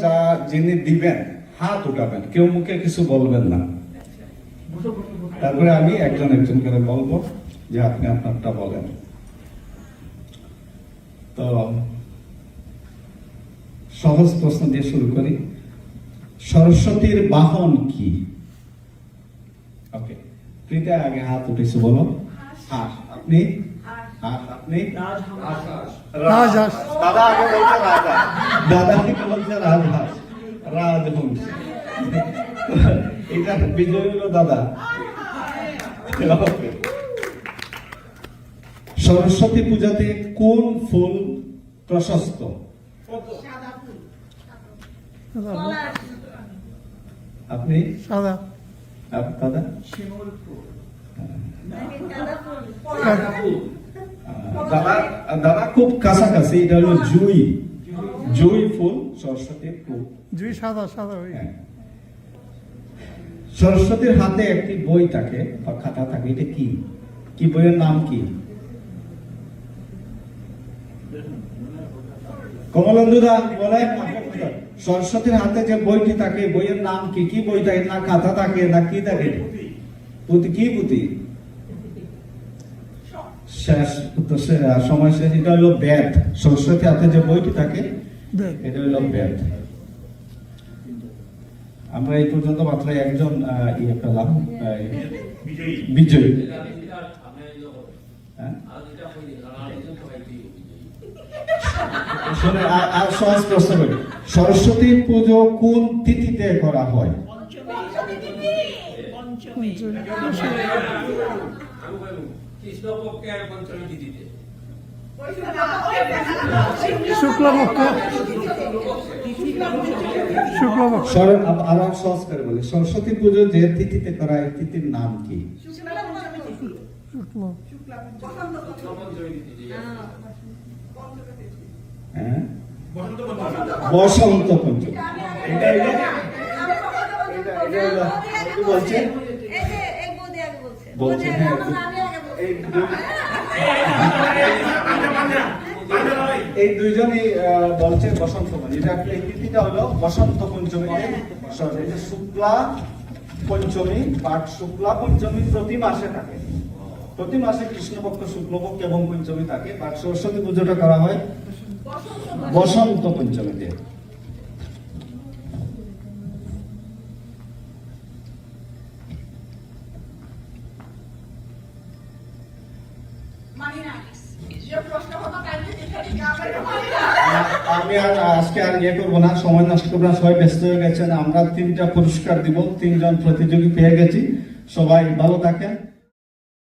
যা যিনি দিবেন হাত উঠাবেন, কেউ মুখে কিছু বলবেন না। তারপরে আমি একজন একজন করে বলবো যে আপনি আপনারটা বলেন। তো সহজ প্রশ্ন দিয়ে শুরু করি। সরস্বতীর বাহন কি? ওকে, প্রীতা আগে হাত উঠেছে, বলো। হাঁস। আপনি? আপনি? রাজহাঁস। দাদা আগে বলছে রাজহাঁস, দাদা থেকে বলছে রাজহাঁস, রাজহংস। এটা বিজয় হলো দাদা। সরস্বতী পূজাতে কোন ফুল প্রশস্ত? আপনি? সাদা। দাদা? দাদা খুব কাছাকাছি, এটা হলো জুই। জুই ফুল সরস্বতীর ফুল। জুই সাদা সাদা। সরস্বতীর হাতে একটি বই থাকে বা খাতা থাকে, এটা কি? কি বইয়ের নাম কি? কমলেন্দুদা বলেন। সরস্বতীর হাতে যে বইটি থাকে, বইয়ের নাম কি? কি বই থাকে? না খাতা থাকে, না কি থাকে? পুঁথি। কি পুঁথি? শেষ তো সময় শেষ। এটা হলো বেদ। সরস্বতীর হাতে যে বইটি থাকে এটা হলো বেদ। আমরা এই পর্যন্ত মাত্র একজন ইয়ে পেলাম, বিজয়ী। আর সহজ প্রশ্ন করি, সরস্বতী পুজো কোন তিথিতে করা হয়? সরস্বতী পুজো যে তিথিতে করা হয়, তিথির নাম কি? বসন্ত পঞ্চমী। এই দুইজনই বলছে বসন্ত পঞ্চমী। এই তিথিটা হলো বসন্ত পঞ্চমীতে। শুক্লা পঞ্চমী, পাঠ শুক্লা পঞ্চমী প্রতি মাসে থাকে। প্রতি মাসে কৃষ্ণপক্ষ, শুক্লপক্ষ এবং পঞ্চমী থাকে। বাট সরস্বতী পুজোটা করা হয় বসন্ত পঞ্চমীতে। আমি আর আজকে আর ইয়ে করবো না, সময় নষ্ট করবো না, সবাই ব্যস্ত হয়ে গেছেন। আমরা 3টা পুরস্কার দিব, 3জন প্রতিযোগী পেয়ে গেছি। সবাই ভালো থাকেন।